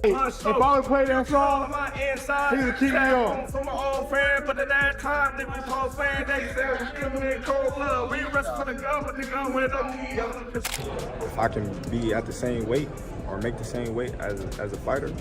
If I would play that song, he would keep me on. From my old friend, but at that time, they was whole fan. They said, "Give me cold blood. We wrestle for the gun, but the gun with them." If I can be at the same weight or make the same weight as a fighter,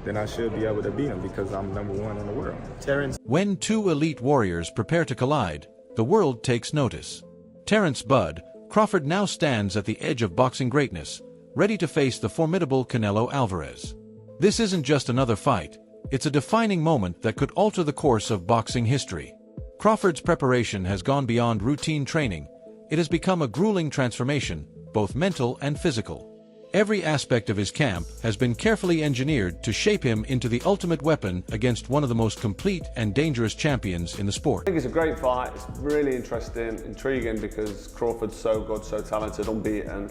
then I should be able to beat him because I'm #1 in the world. Terence. When two elite warriors prepare to collide, the world takes notice. Terence "Bud" Crawford now stands at the edge of boxing greatness, ready to face the formidable Canelo Alvarez. This isn't just another fight, it's a defining moment that could alter the course of boxing history. Crawford's preparation has gone beyond routine training. It has become a grueling transformation, both mental and physical. Every aspect of his camp has been carefully engineered to shape him into the ultimate weapon against one of the most complete and dangerous champions in the sport. I think it's a great fight. It's really interesting, intriguing because Crawford's so good, so talented, unbeaten,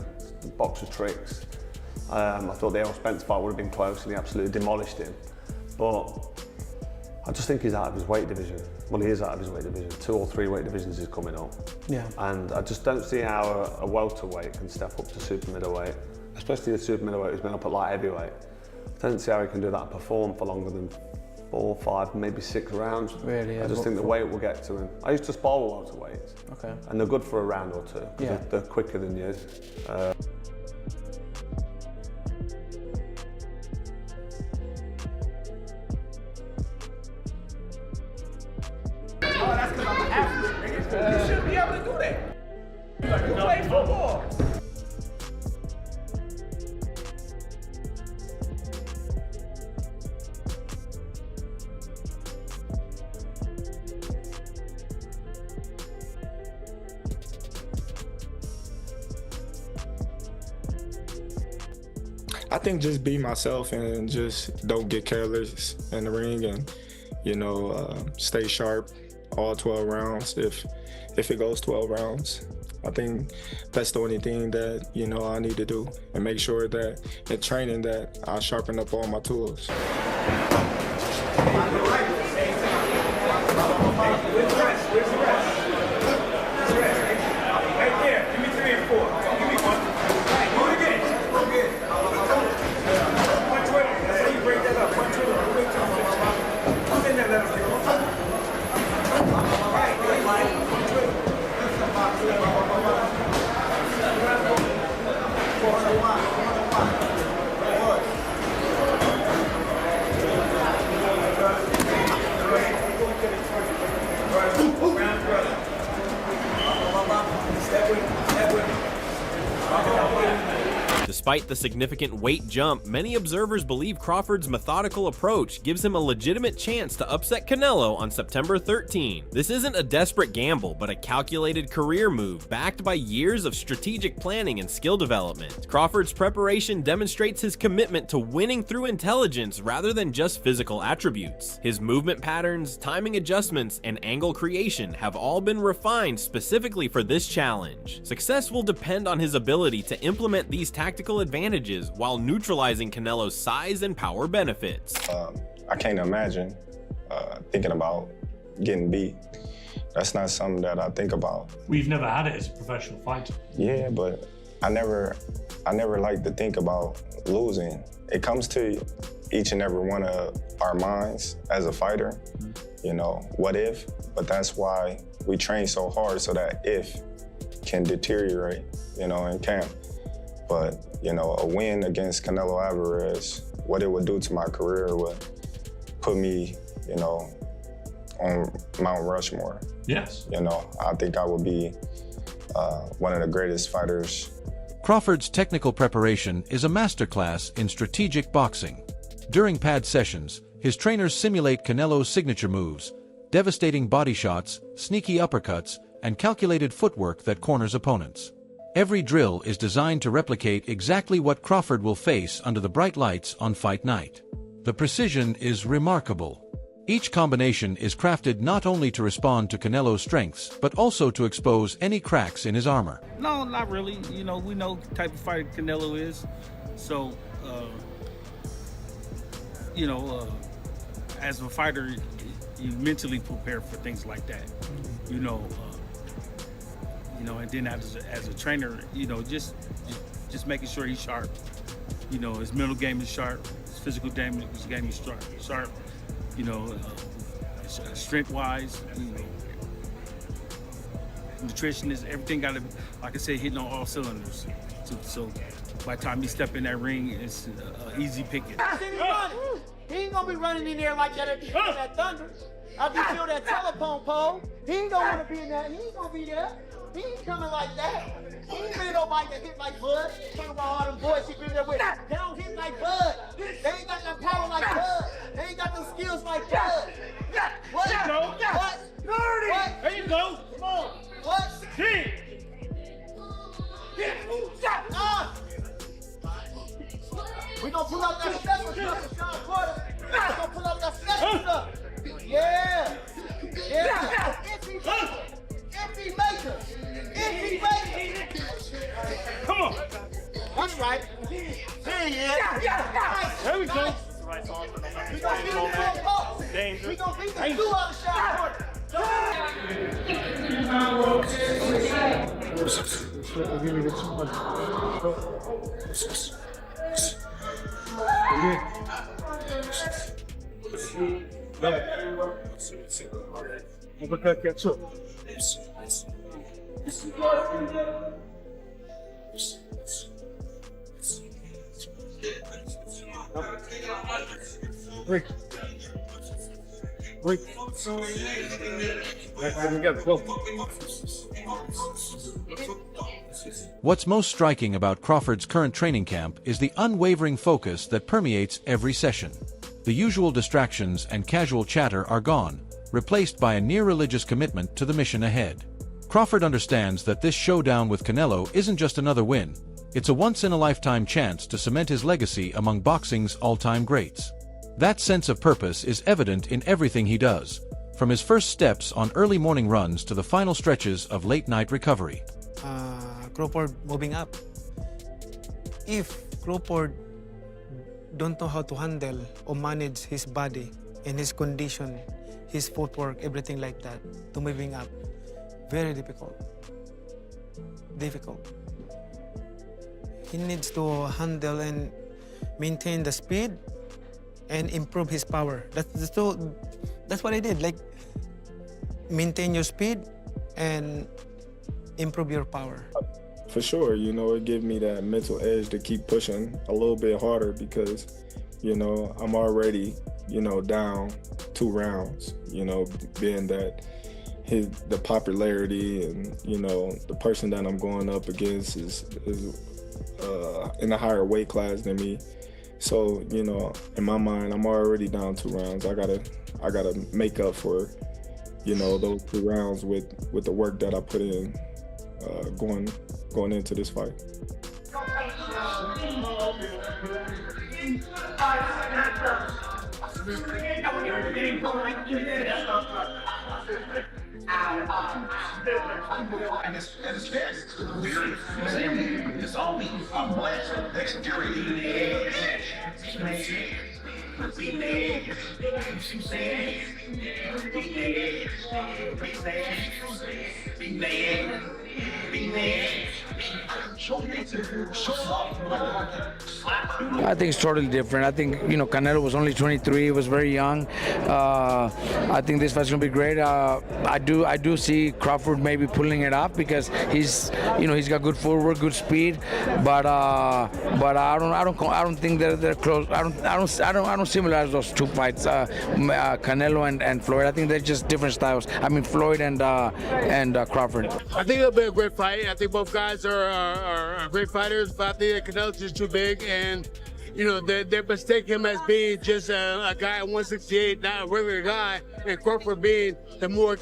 boxer tricks. I thought the Errol Spence fight would have been close and he absolutely demolished him. But I just think he's out of his weight division. Well, he is out of his weight division. 2 or 3 weight divisions is coming up. Yeah. And I just don't see how a welterweight can step up to super middleweight, especially a super middleweight who's been up at light heavyweight. I don't see how he can do that and perform for longer than 4, 5, maybe 6 rounds. Really? Yeah, I just think the weight will get to him. I used to spar with welterweights. Okay. And they're good for a round or 2. Yeah. They're quicker than you. Oh, that's because I'm an athlete. You shouldn't be able to do that. You play football. I think just be myself and just don't get careless in the ring and, stay sharp all 12 rounds if it goes 12 rounds. I think that's the only thing that, I need to do and make sure that in training that I sharpen up all my tools. Despite the significant weight jump, many observers believe Crawford's methodical approach gives him a legitimate chance to upset Canelo on September 13. This isn't a desperate gamble, but a calculated career move backed by years of strategic planning and skill development. Crawford's preparation demonstrates his commitment to winning through intelligence rather than just physical attributes. His movement patterns, timing adjustments, and angle creation have all been refined specifically for this challenge. Success will depend on his ability to implement these tactical advantages while neutralizing Canelo's size and power benefits. I can't imagine thinking about getting beat. That's not something that I think about. We've never had it as a professional fighter. Yeah, but I never like to think about losing. It comes to each and every one of our minds as a fighter, what if? But that's why we train so hard so that if can deteriorate, in camp. But, a win against Canelo Alvarez, what it would do to my career would put me, on Mount Rushmore. Yes. I think I would be one of the greatest fighters. Crawford's technical preparation is a masterclass in strategic boxing. During pad sessions, his trainers simulate Canelo's signature moves, devastating body shots, sneaky uppercuts, and calculated footwork that corners opponents. Every drill is designed to replicate exactly what Crawford will face under the bright lights on fight night. The precision is remarkable. Each combination is crafted not only to respond to Canelo's strengths, but also to expose any cracks in his armor. No, not really. We know the type of fighter Canelo is. So, as a fighter, you mentally prepare for things like that. And then as a trainer, just making sure he's sharp. His mental game is sharp, his physical damage, it's got me sharp, you know, strength-wise, you know, nutritionist, everything got to, like I said, hitting on all cylinders. So by the time he step in that ring, it's easy picking. He ain't gonna be running in there like that at the end of that thunder. After you feel that telephone pole, he ain't gonna wanna be in that. He ain't gonna be there. He ain't coming like that. He ain't really nobody that hit like Bud. Talking about all them boys he been there with. They don't hit like Bud. They ain't got that power like Bud. They ain't got them skills like Bud. What? There you go. What? 30. What? There you go. Come on. What? 10. We gonna pull out that special stuff, Sean Porter. We gonna pull out that special stuff. Yeah. Yeah. If he makes it. Come on. That's right. There he is. There we go. We gonna beat him to a pulse. We gonna beat the two out of Sean Porter. What's most striking about Crawford's current training camp is the unwavering focus that permeates every session. The usual distractions and casual chatter are gone, replaced by a near-religious commitment to the mission ahead. Crawford understands that this showdown with Canelo isn't just another win, it's a once-in-a-lifetime chance to cement his legacy among boxing's all-time greats. That sense of purpose is evident in everything he does, from his first steps on early morning runs to the final stretches of late-night recovery. Crawford moving up. If Crawford don't know how to handle or manage his body and his condition, his footwork, everything like that, to moving up, very difficult. He needs to handle and maintain the speed and improve his power. That's what I did. Like, maintain your speed and improve your power. For sure, you know, it gave me that mental edge to keep pushing a little bit harder because, you know, I'm already, you know, down 2 rounds, you know, being that the popularity and, you know, the person that I'm going up against is in a higher weight class than me. So, you know, in my mind, I'm already down 2 rounds. I gotta make up for, you know, those 2 rounds with the work that I put in going into this fight. I think it's totally different. I think, you know, Canelo was only 23. He was very young. I think this fight's gonna be great. I do see Crawford maybe pulling it off because he's got good footwork, good speed. But I don't think they're close. I don't similar those 2 fights, Canelo and Floyd. I think they're just different styles. I mean, Floyd and Crawford. I think it'll be a great fight. I think both guys are great fighters, but I think Canelo's just too big, and you know they mistake him as being just a guy at 168, not a regular guy, and Crawford being the more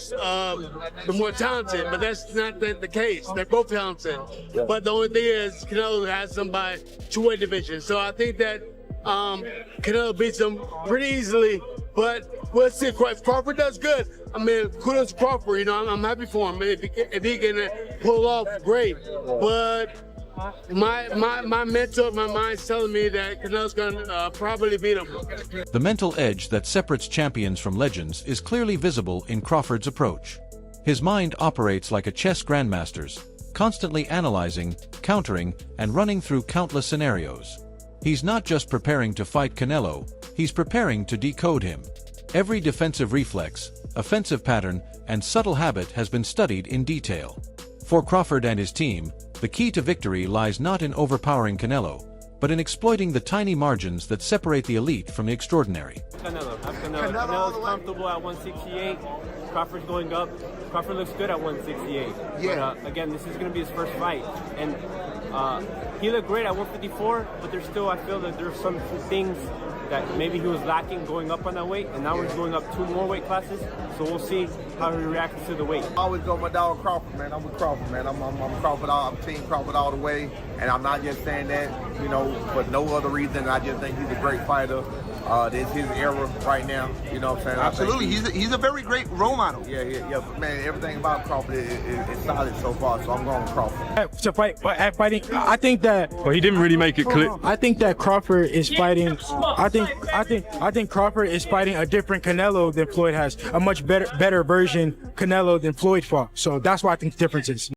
talented. But that's not the case. They're both talented, but the only thing is Canelo has them by 2-weight division. So I think that Canelo beats him pretty easily. But we'll see. If Crawford does good, I mean, kudos to Crawford. You know, I'm happy for him. If he can pull off, great. But my mental, my mind's telling me that Canelo's gonna probably beat him. The mental edge that separates champions from legends is clearly visible in Crawford's approach. His mind operates like a chess grandmaster's, constantly analyzing, countering, and running through countless scenarios. He's not just preparing to fight Canelo, he's preparing to decode him. Every defensive reflex, offensive pattern, and subtle habit has been studied in detail. For Crawford and his team, the key to victory lies not in overpowering Canelo, but in exploiting the tiny margins that separate the elite from the extraordinary. Canelo's comfortable at 168. Crawford's going up. Crawford looks good at 168. Yeah. But, again, this is going to be his first fight. And he looked great at 154, but there's still, I feel that there's some things that maybe he was lacking going up on that weight, and now he's going up 2 more weight classes, so we'll see how he reacts to the weight. I always go with my dog Crawford, man. I'm with Crawford, man. I'm Crawford, I'm Team Crawford all the way, and I'm not just saying that, you know, for no other reason. I just think he's a great fighter. This is his era right now, you know what I'm saying? Absolutely, he's a very great role model. Yeah, man, everything about Crawford is solid so far, so I'm going with Crawford. To fight, at fighting, I think that. Well, he didn't really make it clear. I think that Crawford is fighting. I think Crawford is fighting a different Canelo than Floyd has. A much better version Canelo than Floyd fought. So that's why I think the difference is.